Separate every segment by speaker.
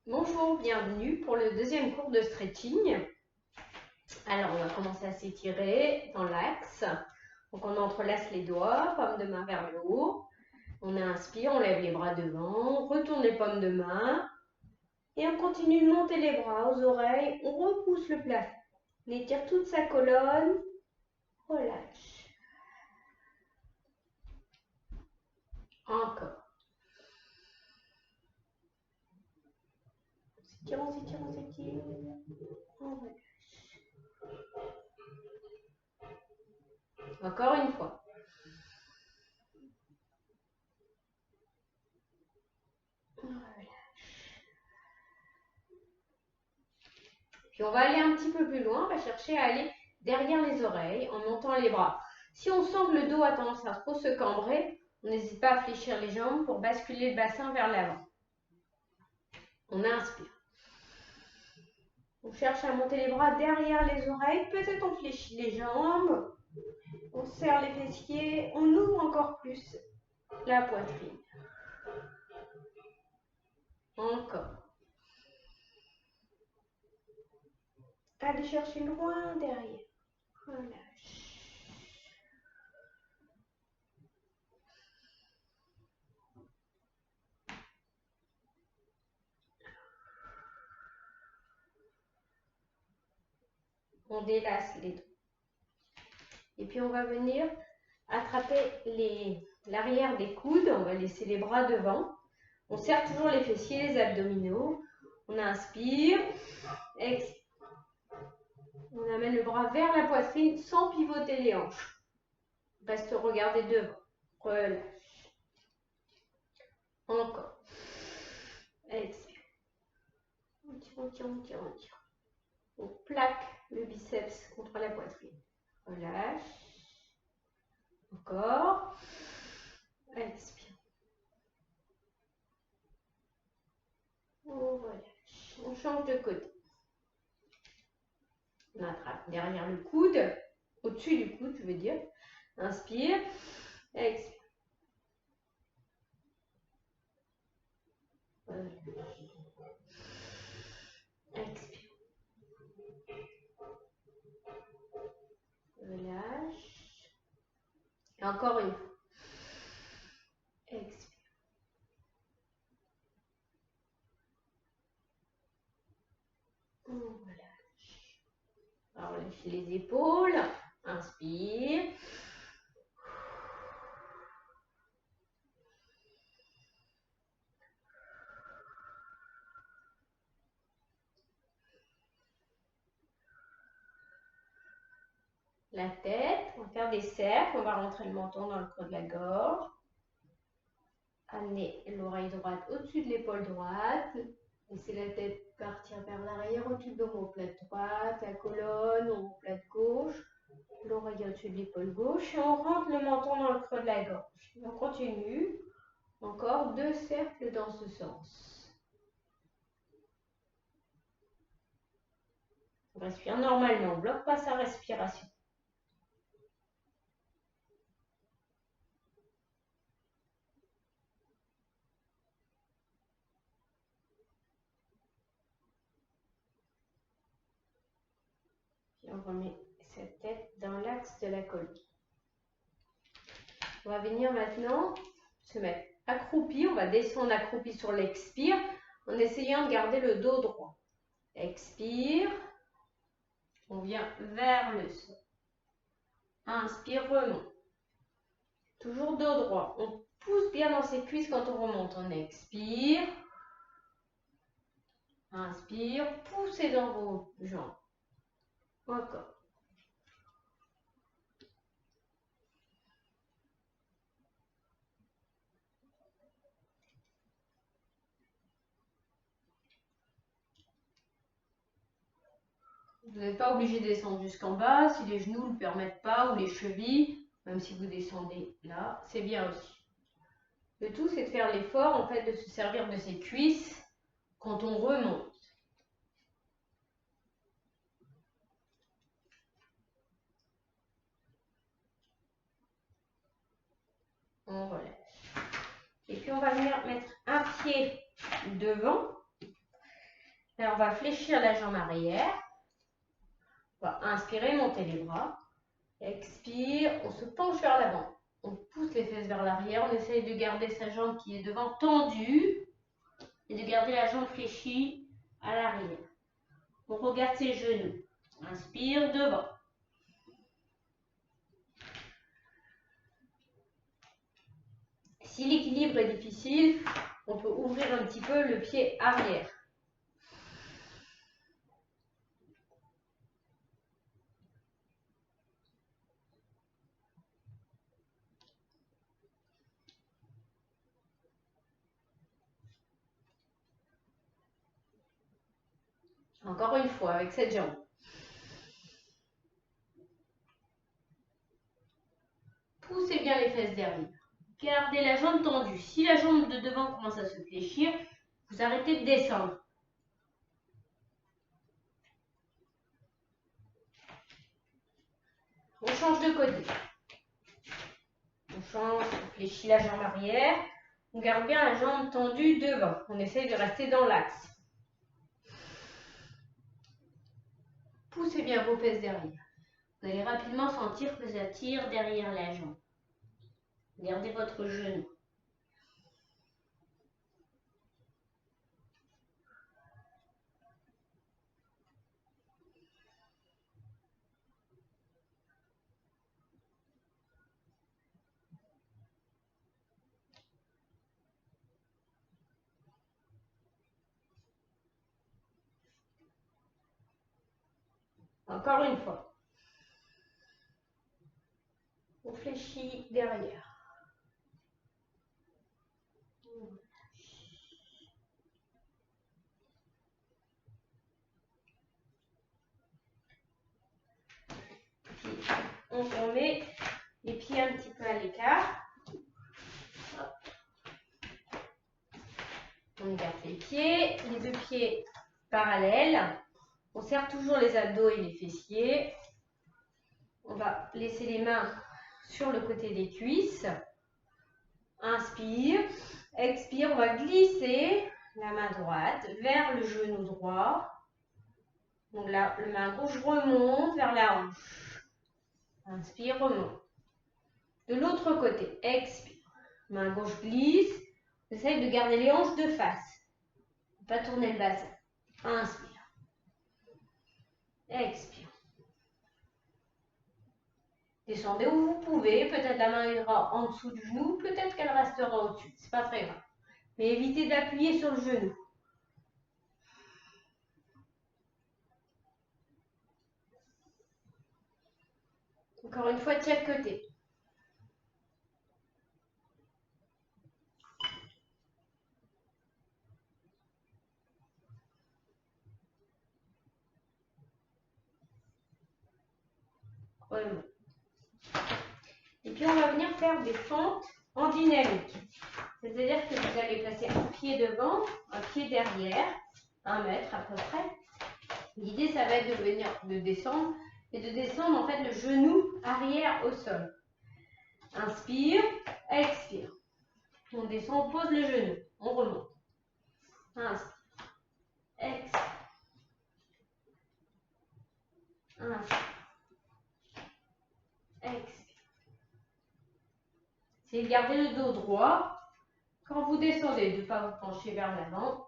Speaker 1: Bonjour, bienvenue pour le deuxième cours de stretching. Alors, on va commencer à s'étirer dans l'axe. Donc, on entrelace les doigts, paume de main vers le haut. On inspire, on lève les bras devant, on retourne les paumes de main. Et on continue de monter les bras aux oreilles. On repousse le plafond. On étire toute sa colonne. Relâche. Encore. On s'étire, on s'étire. On relâche. Encore une fois. Puis on va aller un petit peu plus loin, on va chercher à aller derrière les oreilles en montant les bras. Si on sent que le dos a tendance à trop se cambrer, on n'hésite pas à fléchir les jambes pour basculer le bassin vers l'avant. On inspire. On cherche à monter les bras derrière les oreilles, peut-être on fléchit les jambes, on serre les fessiers, on ouvre encore plus la poitrine. Encore. Allez chercher loin derrière. Relâche. On délace les dos. Et puis on va venir attraper l'arrière des coudes. On va laisser les bras devant. On serre toujours les fessiers, les abdominaux. On inspire. Expire. On amène le bras vers la poitrine sans pivoter les hanches. Reste regarder devant. Relâche. Encore. Expire. On tire, on tire, on tire, on tire. On plaque le biceps contre la poitrine. Relâche. Encore. Expire. On relâche. On change de côté. On attrape derrière le coude, au-dessus du coude, je veux dire. Inspire. Expire. Expire. Relâche. Et encore une fois. Expire. On relâche. Alors, relâchez les épaules. Inspire. La tête, on va faire des cercles, on va rentrer le menton dans le creux de la gorge. Amener l'oreille droite au-dessus de l'épaule droite. Laissez la tête partir vers l'arrière au-dessus de l'omoplate droite, la colonne, omoplate gauche, l'oreille au-dessus de l'épaule gauche. Et on rentre le menton dans le creux de la gorge. On continue. Encore 2 cercles dans ce sens. On respire normalement, on ne bloque pas sa respiration. Puis on remet cette tête dans l'axe de la colonne. On va venir maintenant se mettre accroupi. On va descendre accroupi sur l'expire en essayant de garder le dos droit. Expire. On vient vers le sol. Inspire, remonte. Toujours dos droit. On pousse bien dans ses cuisses quand on remonte. On expire. Inspire. Poussez dans vos jambes. Encore. Vous n'êtes pas obligé de descendre jusqu'en bas si les genoux ne le permettent pas ou les chevilles, même si vous descendez là, c'est bien aussi. Le tout, c'est de faire l'effort en fait de se servir de ses cuisses quand on remonte. On relâche. Et puis on va venir mettre un pied devant Là, on va fléchir la jambe arrière. On va inspirer, monter les bras. Expire, on se penche vers l'avant. On pousse les fesses vers l'arrière. On essaye de garder sa jambe qui est devant tendue et de garder la jambe fléchie à l'arrière. On regarde ses genoux. Inspire, devant. Si l'équilibre est difficile, on peut ouvrir un petit peu le pied arrière. Encore une fois, avec cette jambe. Poussez bien les fesses derrière. Gardez la jambe tendue. Si la jambe de devant commence à se fléchir, vous arrêtez de descendre. On change de côté. On change, on fléchit la jambe arrière. On garde bien la jambe tendue devant. On essaye de rester dans l'axe. Poussez bien vos fesses derrière. Vous allez rapidement sentir que ça tire derrière la jambe. Gardez votre genou. Encore une fois. On fléchit derrière. Puis, on remet les pieds un petit peu à l'écart. On écarte les pieds, les deux pieds parallèles. On serre toujours les abdos et les fessiers. On va laisser les mains sur le côté des cuisses. Inspire, expire, on va glisser la main droite vers le genou droit. Donc la main gauche remonte vers la hanche. Inspire, remonte. De l'autre côté, expire. Main gauche glisse. Essaye de garder les hanches de face. Pas tourner le bassin. Inspire. Expire. Descendez où vous pouvez. Peut-être la main ira en dessous du genou. Peut-être qu'elle restera au-dessus. C'est pas très grave. Mais évitez d'appuyer sur le genou. Encore une fois de chaque côté. Vraiment. Et puis on va venir faire des fentes en dynamique. C'est-à-dire que vous allez placer un pied devant, un pied derrière, 1 mètre à peu près. L'idée, ça va être de descendre et de descendre en fait le genou arrière au sol. Inspire, expire. On descend, on pose le genou, on remonte. Inspire, expire. Inspire, expire. Essayez de garder le dos droit. Quand vous descendez, de ne pas vous pencher vers l'avant.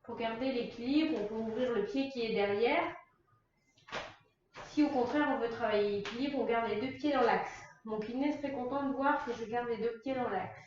Speaker 1: Pour garder l'équilibre, on peut ouvrir le pied qui est derrière. Si au contraire on veut travailler l'équilibre, on garde les deux pieds dans l'axe. Mon kiné serait content de voir que je garde les deux pieds dans l'axe.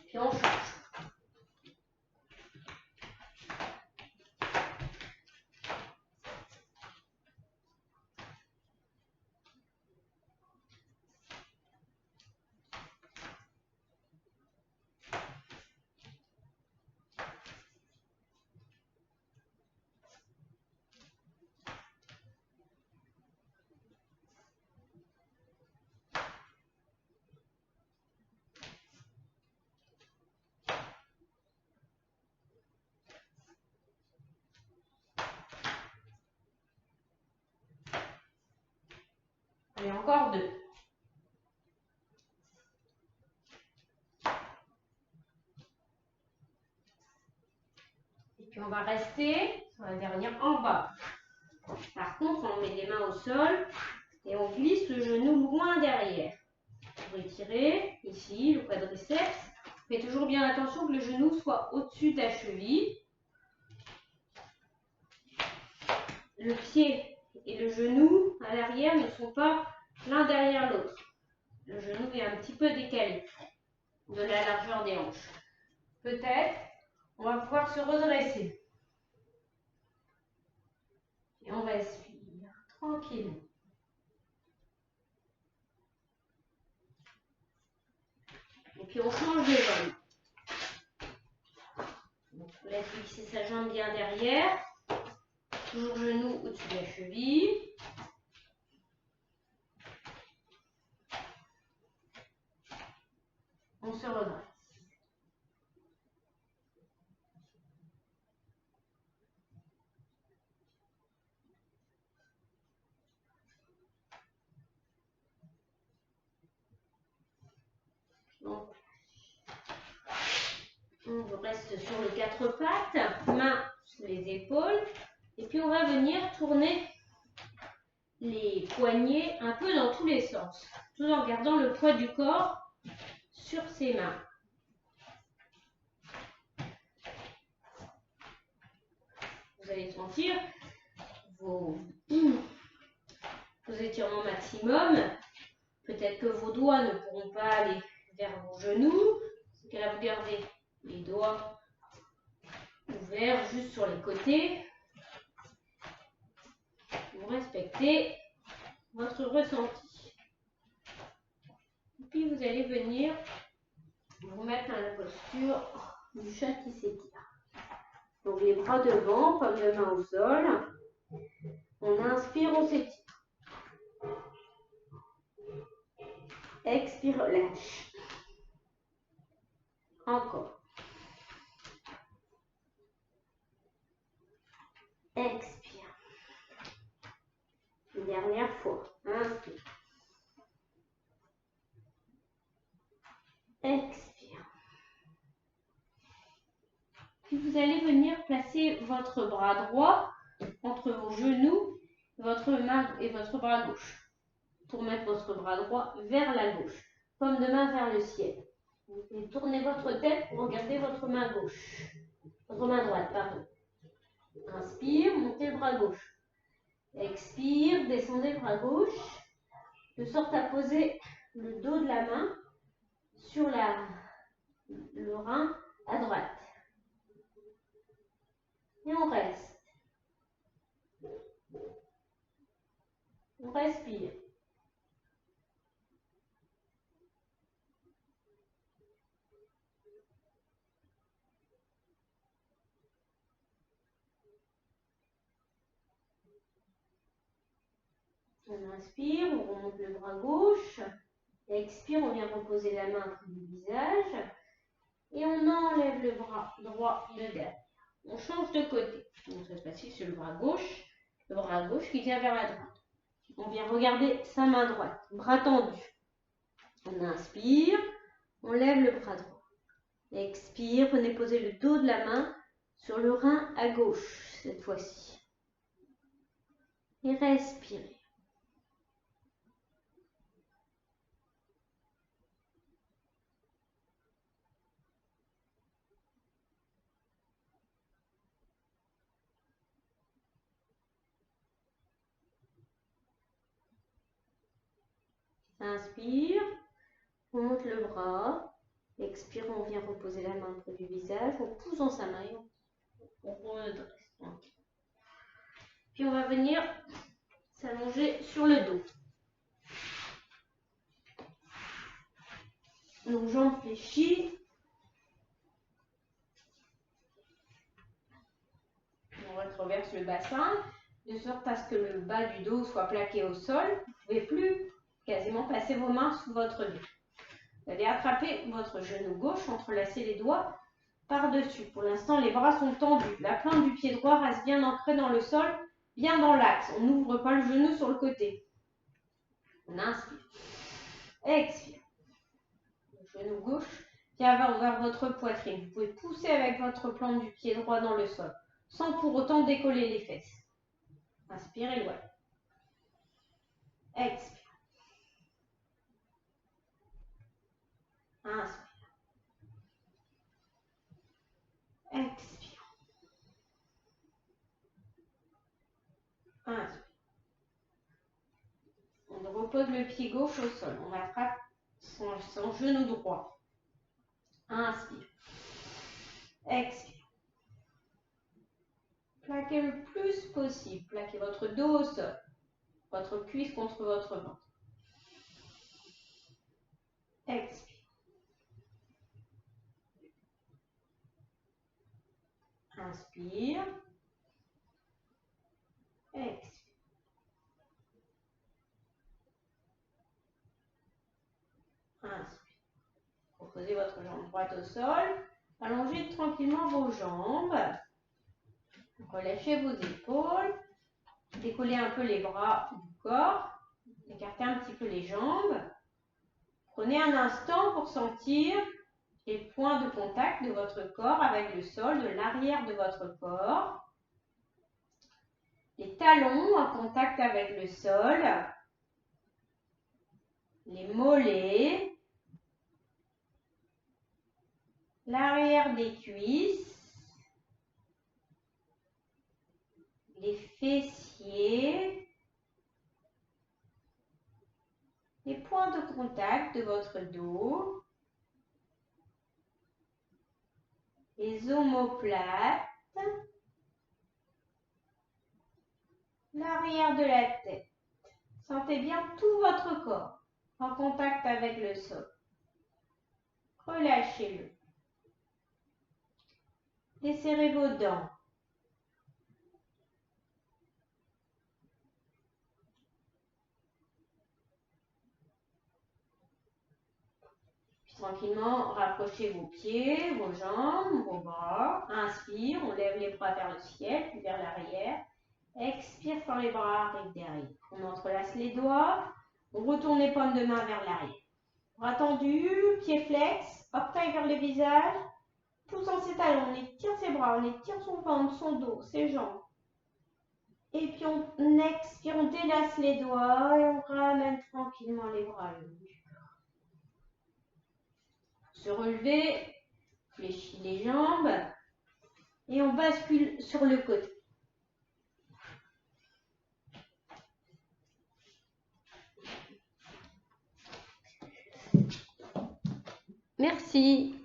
Speaker 1: Puis on change. encore 2. Et puis on va rester sur la dernière en bas. Par contre, on met les mains au sol et on glisse le genou loin derrière. Vous retirez ici le quadriceps. Faites toujours bien attention que le genou soit au-dessus de la cheville. Le pied et le genou à l'arrière ne sont pas l'un derrière l'autre. Le genou est un petit peu décalé de la largeur des hanches. Peut-être, on va pouvoir se redresser. Et on respire tranquillement. Et puis on change de jambe. Donc on laisse fixer sa jambe bien derrière. Toujours genou au-dessus de la cheville. On se redresse. Donc, on reste sur les 4 pattes, mains sous les épaules. Et puis on va venir tourner les poignets un peu dans tous les sens, tout en gardant le poids du corps sur ses mains. Vous allez sentir vos étirements maximum. Peut-être que vos doigts ne pourront pas aller vers vos genoux. C'est qu'à là, vous gardez les doigts ouverts juste sur les côtés. Vous respectez votre ressenti. Et puis vous allez venir vous mettre dans la posture du chat qui s'étire. Donc les bras devant, paume de main au sol. On inspire, on s'étire. Expire, lâche. Encore. Expire. Une dernière fois. Inspire. Expire. Puis vous allez venir placer votre bras droit entre vos genoux, votre main et votre bras gauche. Pour mettre votre bras droit vers la gauche. Paume de main vers le ciel. Vous pouvez tourner votre tête pour regarder votre main gauche. Votre main droite, pardon. Inspire, montez le bras gauche. Expire, descendez le bras gauche, de sorte à poser le dos de la main sur le rein à droite. Et on reste. On respire. On inspire, on remonte le bras gauche. Expire, on vient reposer la main près du visage. Et on enlève le bras droit de derrière. On change de côté. Donc cette fois-ci, c'est le bras gauche qui vient vers la droite. On vient regarder sa main droite, bras tendu. On inspire, on lève le bras droit. Expire, venez poser le dos de la main sur le rein à gauche, cette fois-ci. Et respirez. Inspire, on monte le bras. Expire, on vient reposer la main près du visage. On pousse dans sa main. On redresse. Puis on va venir s'allonger sur le dos. Nos jambes fléchies. On retroverse le bassin de sorte à ce que le bas du dos soit plaqué au sol. Vous ne pouvez plus quasiment passer vos mains sous votre dos. Vous allez attraper votre genou gauche, entrelacer les doigts par-dessus. Pour l'instant, les bras sont tendus. La pointe du pied droit reste bien ancrée dans le sol, bien dans l'axe. On n'ouvre pas le genou sur le côté. On inspire. Expire. Le genou gauche vient vers votre poitrine. Vous pouvez pousser avec votre plante du pied droit dans le sol, sans pour autant décoller les fesses. Inspirez, ouais. Expire. Inspire. Expire. Inspire. On repose le pied gauche au sol. On attrape son genou droit. Inspire. Expire. Plaquez le plus possible. Plaquez votre dos au sol. Votre cuisse contre votre ventre. Expire. Inspire. Expire. Inspire. Reposez votre jambe droite au sol. Allongez tranquillement vos jambes. Relâchez vos épaules. Décollez un peu les bras du corps. Écartez un petit peu les jambes. Prenez un instant pour sentir les points de contact de votre corps avec le sol, de l'arrière de votre corps. Les talons en contact avec le sol. Les mollets. L'arrière des cuisses. Les fessiers. Les points de contact de votre dos. Les omoplates. L'arrière de la tête. Sentez bien tout votre corps en contact avec le sol. Relâchez-le. Desserrez vos dents. Puis tranquillement, rapprochez vos pieds, vos jambes, vos bras. Inspire, on lève les bras vers le ciel, puis vers l'arrière. Expire quand les bras arrivent derrière. On entrelace les doigts. On retourne les paumes de main vers l'arrière. Bras tendus, pieds flex, orteils vers le visage. Poussant ses talons, on étire ses bras, on étire son ventre, son dos, ses jambes. Et puis on expire, on délace les doigts et on ramène tranquillement les bras le long du corps. Se relever, fléchit les jambes et on bascule sur le côté. Merci.